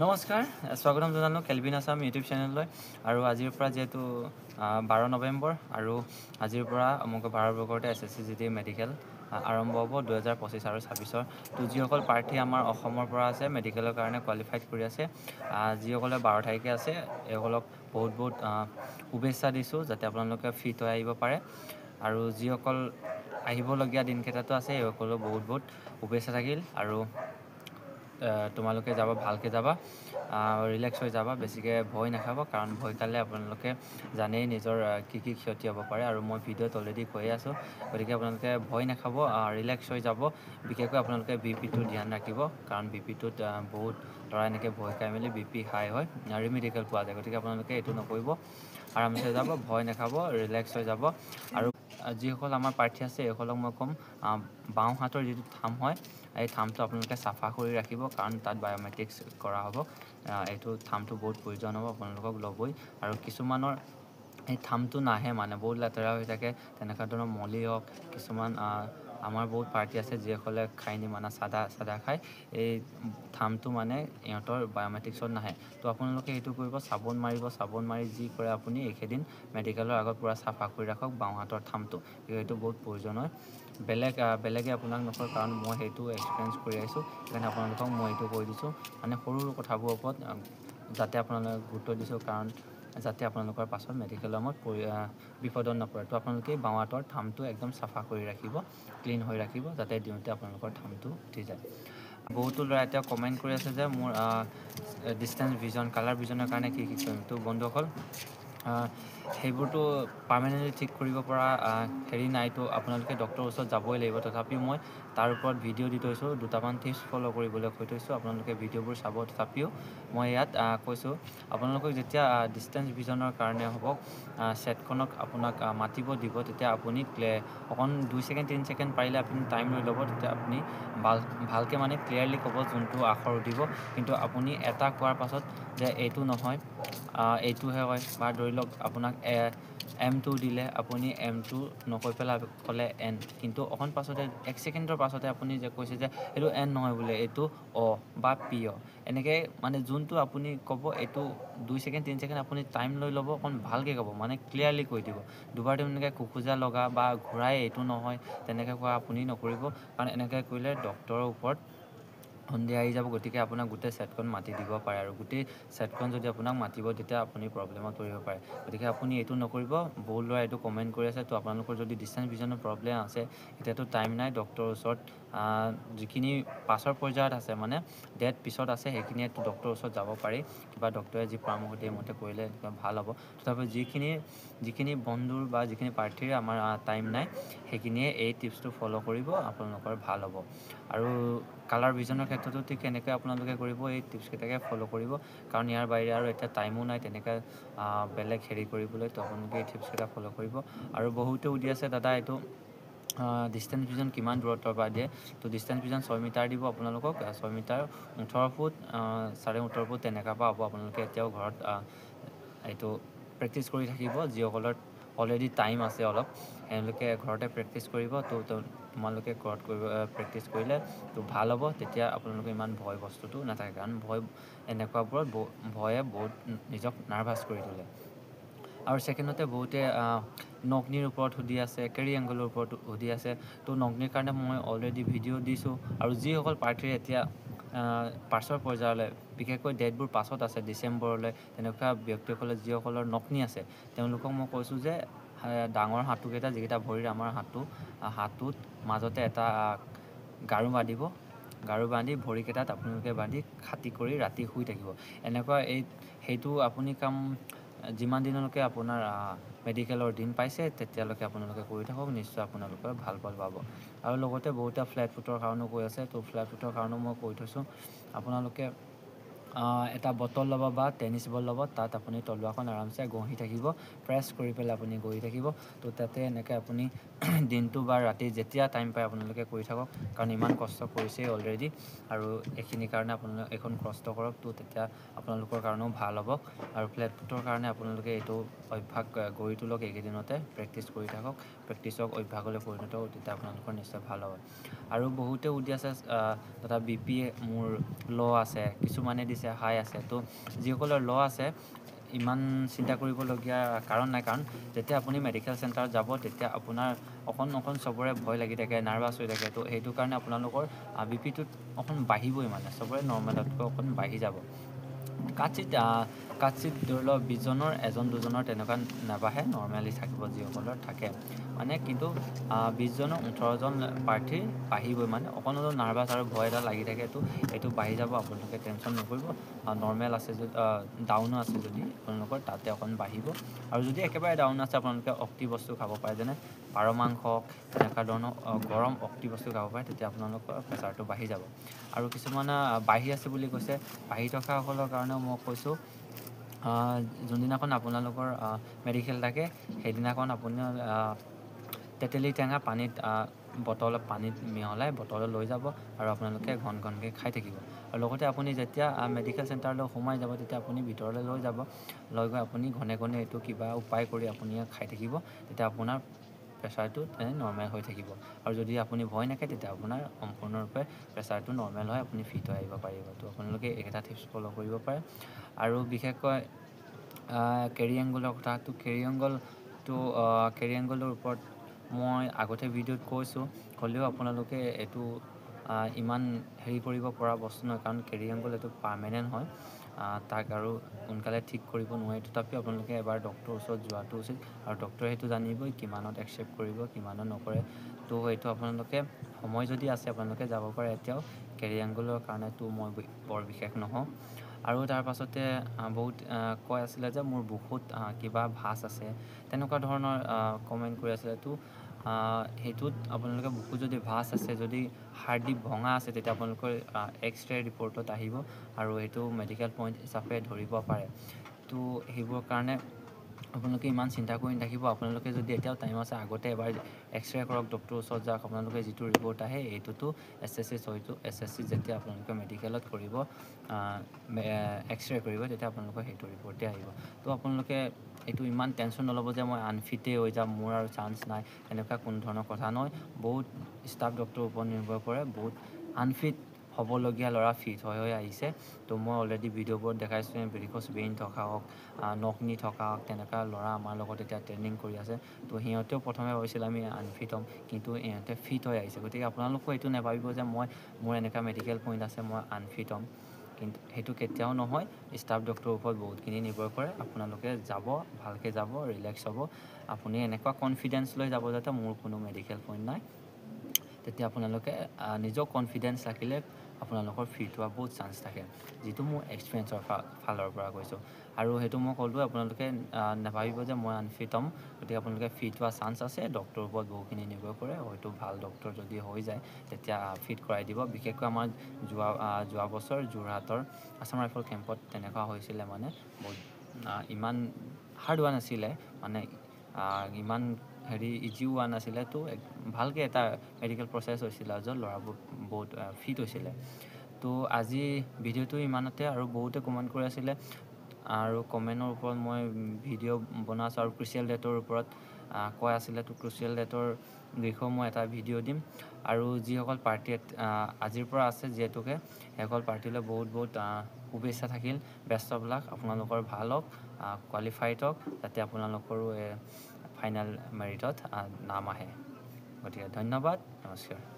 নমস্কাৰ, স্বাগতম জনালোঁ কেলভিন আছাম ইউটিউব চেনেললৈ। আৰু আজিৰ পৰা যিহেতু 12 নৱেম্বৰ আৰু আজিৰ পৰা সমগ্ৰ ভাৰতবৰ্ষতে SSCGD মেডিকেল আৰম্ভ হ'ব 2025 আৰু 26। তো যিসকল প্ৰাৰ্থী আমাৰ অসমৰ পৰা আছে মেডিকেলৰ কাৰণে কোৱালিফাইড কৰি আছে, যিসকলে 12 তাৰিখে আছে এইসকলক বহুত শুভেচ্ছা দিছোঁ, যাতে আপোনালোকে ফিট হৈ আহিব পাৰে। আৰু যিসকল আহিবলগীয়া দিনকেইটাতো আছে সেইসকলেও বহুত শুভেচ্ছা থাকিল। আৰু তোমালোকে যাবা, ভালকৈ যাবা, ৰিলেক্স হৈ যাবা, বেছিকৈ ভয় নাখাব, কাৰণ ভয় খালে আপোনালোকে জানেই নিজৰ কি ক্ষতি হ'ব পাৰে। আৰু মই ভিডিঅ'ত অলৰেডি কৈয়ে আছোঁ, গতিকে আপোনালোকে ভয় নাখাব, ৰিলেক্স হৈ যাব। বিশেষকৈ আপোনালোকে BPটো ধ্যান ৰাখিব, কাৰণ BPটোত বহুত ল'ৰা এনেকৈ ভয় খাই মেলি BP হাই হয় আৰু মেডিকেল পোৱা যায়। গতিকে আপোনালোকে এইটো নকৰিব, আৰামছে যাব, ভয় নাখাব, ৰিলেক্স হৈ যাব। আৰু যিসকল আমাৰ প্ৰাৰ্থী আছে এইসকলক মই ক'ম, বাওঁ হাতৰ যিটো থাম হয় এই থামটো আপোনালোকে চাফা কৰি ৰাখিব, কাৰণ তাত বায়'মেট্ৰিক্স কৰা হ'ব। এইটো থামটো বহুত প্ৰয়োজন হ'ব, আপোনালোকক ল'বই। আৰু কিছুমানৰ এই থামটো নাহে, মানে বহুত লেতেৰা হৈ থাকে, তেনেকুৱা ধৰণৰ মলি হওক। কিছুমান আমাৰ বহুত পাৰ্টি আছে যিসকলে খাই নি মানে চাদা খায়, এই থামটো মানে ইহঁতৰ বায়'মেট্ৰিক্সত নাহে। তো আপোনালোকে সেইটো কৰিব, চাবোন মাৰিব, চাবোন মাৰি যি কৰে আপুনি এইকেইদিন মেডিকেলৰ আগত পূৰা চাফা কৰি ৰাখক বাওঁ হাতৰ থামটো, সেইটো বহুত প্ৰয়োজন হয়। বেলেগে আপোনাক নকয়, কাৰণ মই সেইটো এক্সপিৰিয়েঞ্চ কৰি আহিছোঁ, সেইকাৰণে আপোনালোকক মই এইটো কৈ দিছোঁ। মানে সৰু কথাবোৰৰ ওপৰত যাতে আপোনালোকে গুৰুত্ব দিছোঁ, কাৰণ যাতে আপোনালোকৰ পাছত মেডিকেলৰ মত বিপদত নপৰে। তো আপোনালোকে বাওঁ হাতৰ থামটো একদম চাফা কৰি ৰাখিব, ক্লিন হৈ ৰাখিব, যাতে দিওঁতে আপোনালোকৰ থামটো উঠি যায়। বহুতো ল'ৰাই এতিয়া কমেণ্ট কৰি আছে যে মোৰ ডিষ্টেঞ্চ ভিজন, কালাৰ ভিজনৰ কাৰণে কি কৰিম। তো বন্ধুসকল, সেইবোৰতো পাৰ্মানেণ্টলি ঠিক কৰিব পৰা হেৰি নাই, তো আপোনালোকে ডক্টৰৰ ওচৰত যাবই লাগিব। তথাপিও মই তাৰ ওপৰত ভিডিঅ' দি থৈছোঁ, দুটামান টিপছ ফ'ল' কৰিবলৈ কৈ থৈছোঁ, আপোনালোকে ভিডিঅ'বোৰ চাব। তথাপিও মই ইয়াত কৈছোঁ, আপোনালোকক যেতিয়া ডিষ্টেঞ্চ ভিজনৰ কাৰণে হ'ব, ছেটখনক আপোনাক মাতিব দিব, তেতিয়া আপুনি অকণ 2 ছেকেণ্ড 3 ছেকেণ্ড পাৰিলে আপুনি টাইম লৈ ল'ব। তেতিয়া আপুনি ভালকৈ মানে ক্লিয়াৰলি ক'ব যোনটো আখৰ উঠিব, কিন্তু আপুনি এটা কোৱাৰ পাছত যে এইটো নহয় এইটোহে হয়, বা ধৰি লওক আপোনাক M2 দিলে, আপুনি M2 নকৈ পেলাই ক'লে N, কিন্তু অকণ পাছতে 1 ছেকেণ্ডৰ পাছতে আপুনি যে কৈছে যে এইটো N নহয় বোলে, এইটো অ বা P এনেকৈ মানে যোনটো আপুনি ক'ব, এইটো 2 ছেকেণ্ড 3 ছেকেণ্ড আপুনি টাইম লৈ ল'ব, অকণ ভালকৈ ক'ব, মানে ক্লিয়াৰলি কৈ দিব। দুবাৰ তেনেকৈ খোকোজা লগা বা ঘূৰাই এইটো নহয় তেনেকৈ কোৱা আপুনি নকৰিব, কাৰণ এনেকৈ কৰিলে ডক্টৰৰ ওপৰত সন্দেহ আহি যাব। গতিকে আপোনাক গোটেই ছেটখন মাতি দিব পাৰে, আৰু গোটেই ছেটখন যদি আপোনাক মাতিব তেতিয়া আপুনি প্ৰব্লেমত পৰিব পাৰে। গতিকে আপুনি এইটো নকৰিব। বহুত ল'ৰাই এইটো কমেণ্ট কৰি আছে। তো আপোনালোকৰ যদি ডিষ্টেঞ্চ ভিজনৰ প্ৰব্লেম আছে, এতিয়াতো টাইম নাই, ডক্টৰৰ ওচৰত যিখিনি পাছৰ পৰ্যায়ত আছে, মানে ডেট পিছত আছে, সেইখিনিয়েতো ডক্টৰৰ ওচৰত যাব পাৰি, কিবা ডক্টৰে যি পৰামৰ্শ দিয়ে মতে কৰিলে ভাল হ'ব। তথাপিও যিখিনি বন্ধুৰ বা যিখিনি প্ৰাৰ্থীৰ আমাৰ টাইম নাই, সেইখিনিয়ে এই টিপছটো ফ'ল' কৰিব, আপোনালোকৰ ভাল হ'ব। আৰু কালাৰ ভিজনৰ ক্ষেত্ৰতো ঠিক এনেকৈ আপোনালোকে কৰিব, এই টিপছকেইটাকে ফ'ল' কৰিব, কাৰণ ইয়াৰ বাহিৰে আৰু এতিয়া টাইমো নাই তেনেকৈ বেলেগ হেৰি কৰিবলৈ। তো আপোনালোকে এই টিপছকেইটা ফ'ল' কৰিব। আৰু বহুতে সুধি আছে, দাদা এইটো ডিষ্টেঞ্চ ভিজন কিমান দূৰত্বৰ পৰা দিয়ে। তো ডিষ্টেঞ্চ ভিজন 6 মিটাৰ দিব আপোনালোকক, 6 মিটাৰ 18 ফুট 18.5 ফুট তেনেকুৱা পৰা হ'ব। আপোনালোকে এতিয়াও ঘৰত এইটো প্ৰেক্টিচ কৰি থাকিব, যিসকলৰ অলৰেডি টাইম আছে অলপ, তেওঁলোকে ঘৰতে প্ৰেক্টিচ কৰিব। তো তোমালোকে ঘৰত প্ৰেক্টিচ কৰিলে তো ভাল হ'ব, তেতিয়া আপোনালোকে ইমান ভয় বস্তুটো নাথাকে, কাৰণ এনেকুৱাবোৰত ভয়ে বহুত নিজক নাৰ্ভাছ কৰি তোলে। আৰু ছেকেণ্ডতে বহুতে নগ্নিৰ ওপৰত সুধি আছে, কেৰি এংগলৰ ওপৰত সুধি আছে। তো নগ্নিৰ কাৰণে মই অলৰেডি ভিডিঅ' দিছোঁ। আৰু যিসকল প্ৰাৰ্থীৰ এতিয়া পাছৰ পৰ্যায়লৈ, বিশেষকৈ ডেটবোৰ পাছত আছে ডিচেম্বৰলৈ, তেনেকুৱা ব্যক্তিসকলে যিসকলৰ নগ্নি আছে, তেওঁলোকক মই কৈছোঁ যে ডাঙৰ হাঁটুকেইটা, যিকেইটা ভৰিৰ আমাৰ হাঁটুত মাজতে এটা গাৰু বান্ধি ভৰিকেইটাত আপোনালোকে বান্ধি খাটি কৰি ৰাতি শুই থাকিব। এনেকুৱা সেইটো আপুনি কাম যিমান দিনলৈকে আপোনাৰ মেডিকেলৰ দিন পাইছে তেতিয়ালৈকে আপোনালোকে কৰি থাকক, নিশ্চয় আপোনালোকে ভাল ফল পাব। আৰু লগতে বহুতে ফ্লেট ফুটৰ কাৰণেও কৈ আছে। তো ফ্লেট ফুটৰ কাৰণেও মই কৈ থৈছোঁ, আপোনালোকে এটা বটল ল'ব বা টেনিছ বল ল'ব, তাত আপুনি তলুৱাখন আৰামছে ঘঁহি থাকিব, প্ৰেছ কৰি পেলাই আপুনি ঘঁহি থাকিব। তো তাতে এনেকৈ আপুনি দিনটো বা ৰাতি যেতিয়া টাইম পায় আপোনালোকে কৰি থাকক, কাৰণ ইমান কষ্ট কৰিছেই অলৰেডি, আৰু এইখিনিৰ কাৰণে আপোনালোকে এইখন কষ্ট কৰক। তো তেতিয়া আপোনালোকৰ কাৰণেও ভাল হ'ব। আৰু ফ্লেট ফুটৰ কাৰণে আপোনালোকে এইটো অভ্যাস গঢ়ি তোলক, এইকেইদিনতে প্ৰেক্টিচ কৰি থাকক, প্ৰেক্টিচক অভ্যাসলৈ পৰিণত হ'ব, তেতিয়া আপোনালোকৰ নিশ্চয় ভাল হ'ব। আৰু বহুতে সুধি আছে, দাদা BP মোৰ ল' আছে, কিছুমানে দিছে দিছে হাই আছে তো যিসকলৰ ল' আছে ইমান চিন্তা কৰিবলগীয়া কাৰণ নাই কাৰণ যেতিয়া আপুনি মেডিকেল চেণ্টাৰত যাব তেতিয়া আপোনাৰ অকণ চবৰে ভয় লাগি থাকে নাৰ্ভাছ হৈ থাকে তো সেইটো কাৰণে আপোনালোকৰ বিপিটোত অকণ বাঢ়িবই মানে চবৰে নৰ্মেলতকৈ অকণ বাঢ়ি যাব কাচিত ধৰি লওক 20জনৰ এজন দুজনৰ তেনেকুৱা নাবাঢ়ে নৰ্মেলি থাকিব যিসকলৰ থাকে মানে কিন্তু 20জনৰ 18জন প্ৰাৰ্থী বাঢ়িবই মানে অকণ নাৰ্ভাছ আৰু ভয় এটা লাগি থাকে এইটো বাঢ়ি যাব আপোনালোকে টেনশ্যন নকৰিব নৰ্মেল আছে যদি ডাউনো আছে যদি আপোনালোকৰ তাতে অকণ বাঢ়িব আৰু যদি একেবাৰে ডাউন আছে আপোনালোকে অক্টি বস্তু খাব পাৰে যেনে পাৰ মাংস তেনেকুৱা ধৰণৰ গৰম অক্টি বস্তু খাব পাৰে তেতিয়া আপোনালোকৰ প্ৰেছাৰটো বাঢ়ি যাব আৰু কিছুমানে বাঢ়ি আছে বুলি কৈছে বাঢ়ি থকাসকলৰ কাৰণেও মই কৈছোঁ যোনদিনাখন আপোনালোকৰ মেডিকেল থাকে সেইদিনাখন আপুনি তেতেলী টেঙা পানীত পানীত মিহলাই বটলত লৈ যাব আৰু আপোনালোকে ঘনকৈ খাই থাকিব আৰু লগতে আপুনি যেতিয়া মেডিকেল চেণ্টাৰলৈ সোমাই যাব তেতিয়া আপুনি ভিতৰলৈ লৈ যাব লৈ গৈ আপুনি ঘনে এইটো কিবা উপায় কৰি আপুনি খাই থাকিব তেতিয়া আপোনাৰ প্ৰেছাৰটো নৰ্মেল হৈ থাকিব আৰু যদি আপুনি ভয় নাখায় তেতিয়া আপোনাৰ সম্পূৰ্ণৰূপে প্ৰেছাৰটো নৰ্মেল হয় আপুনি ফিট হৈ আহিব পাৰিব তো আপোনালোকে এইকেইটা টিপছ ফ'ল' কৰিব পাৰে আৰু বিশেষকৈ কেৰি এংগলৰ কথাটো কেৰি এংগলৰ ওপৰত মই আগতে ভিডিঅ'ত কৈছোঁ হ'লেও আপোনালোকে এইটো ইমান হেৰি কৰিব পৰা বস্তু নহয় কাৰণ কেৰি এংগল এইটো পাৰ্মানেণ্ট হয় তাক আৰু সোনকালে ঠিক কৰিব নোৱাৰি তথাপিও আপোনালোকে এবাৰ ডক্টৰৰ ওচৰত যোৱাটো উচিত আৰু ডক্টৰে সেইটো জানিবই কিমানত একচেপ্ট কৰিব কিমানত নকৰে তো এইটো আপোনালোকে সময় যদি আছে আপোনালোকে যাব পাৰে এতিয়াও কেৰি এংগলৰ কাৰণেতো মই বৰ বিশেষ নহওঁ আৰু তাৰ পাছতে বহুত কৈ আছিলে যে মোৰ বুকুত কিবা ভাঁজ আছে তেনেকুৱা ধৰণৰ কমেণ্ট কৰি আছিলে তো সেইটোত আপোনালোকে বুকুত যদি ভাঁজ আছে যদি হাৰ্ডি ভঙা আছে তেতিয়া আপোনালোকৰ এক্সৰে ৰিপৰ্টত আহিব আৰু সেইটো মেডিকেল পইণ্ট হিচাপে ধৰিব পাৰে তো সেইবোৰৰ কাৰণে আপোনালোকে ইমান চিন্তা কৰি নাথাকিব আপোনালোকে যদি এতিয়াও টাইম আছে আগতে এবাৰ এক্সৰে কৰক ডক্টৰৰ ওচৰত যাওক আপোনালোকে যিটো ৰিপৰ্ট আহে এইটোতো SSC যেতিয়া আপোনালোকে মেডিকেলত কৰিব এক্সৰে কৰিব তেতিয়া আপোনালোকৰ সেইটো ৰিপৰ্টে আহিব তো আপোনালোকে এইটো ইমান টেনশ্যন নল'ব যে মই আনফিটেই হৈ যাম মোৰ আৰু চান্স নাই এনেকুৱা কোনো ধৰণৰ কথা নহয় বহুত ষ্টাফ ডক্টৰৰ ওপৰত নিৰ্ভৰ কৰে বহুত আনফিট হ'বলগীয়া ল'ৰা ফিট হৈ আহিছে তো মই অলৰেডি ভিডিঅ'বোৰত দেখাইছোঁ ভেৰিক'জ ভেইন থকা হওক নকনি থকা হওক তেনেকুৱা ল'ৰা আমাৰ লগত এতিয়া ট্ৰেইনিং কৰি আছে তো সিহঁতেও প্ৰথমে ভাবিছিল আমি আনফিট হ'ম কিন্তু ইহঁতে ফিট হৈ আহিছে গতিকে আপোনালোকেও এইটো নাভাবিব যে মোৰ এনেকুৱা মেডিকেল পইণ্ট আছে মই আনফিট হ'ম কিন্তু সেইটো কেতিয়াও নহয় ষ্টাফ ডক্টৰৰ ওপৰত বহুতখিনি নিৰ্ভৰ কৰে আপোনালোকে যাব ভালকৈ যাব ৰিলেক্স হ'ব আপুনি এনেকুৱা কনফিডেঞ্চ লৈ যাব যাতে মোৰ কোনো মেডিকেল পইণ্ট নাই তেতিয়া আপোনালোকে নিজক কনফিডেঞ্চ ৰাখিলে আপোনালোকৰ ফিট হোৱা বহুত চান্স থাকে যিটো মোৰ এক্সপিৰিয়েঞ্চৰ ফালৰ পৰা কৈছোঁ আৰু সেইটো মই ক'লোঁ আপোনালোকে নাভাবিব যে মই আনফিট হ'ম গতিকে আপোনালোকে ফিট হোৱা চান্স আছে ডক্টৰৰ ওপৰত বহুখিনি নিৰ্ভৰ কৰে হয়তো ভাল ডক্টৰ যদি হৈ যায় তেতিয়া ফিট কৰাই দিব বিশেষকৈ আমাৰ যোৱা বছৰ যোৰহাটৰ আছাম ৰাইফল কেম্পত তেনেকুৱা হৈছিলে মানে বহুত ইমান হাৰ্ড হোৱা নাছিলে মানে ইমান ইজিও হোৱা নাছিলে তো ভালকৈ এটা মেডিকেল প্ৰচেছ হৈছিলে য'ত ল'ৰাবোৰ বহুত ফিট হৈছিলে তো আজি ভিডিঅ'টো ইমানতে আৰু বহুতে কমেণ্ট কৰি আছিলে আৰু কমেণ্টৰ ওপৰত মই ভিডিঅ' বনাইছোঁ আৰু ক্ৰুচিয়েল ডেটৰ ওপৰত কৈ আছিলে তো ক্ৰুচিয়েল ডেটৰ বিষয়েও মই এটা ভিডিঅ' দিম আৰু যিসকল পাৰ্টি আজিৰ পৰা আছে যিহেতুকে সেইসকল পাৰ্টিলৈ বহুত শুভেচ্ছা থাকিল বেষ্ট অফ লাক আপোনালোকৰ ভাল হওক কোৱালিফাইড হওক যাতে আপোনালোকৰো ফাইনেল মেৰিটত নাম আহে গতিকে ধন্যবাদ নমস্কাৰ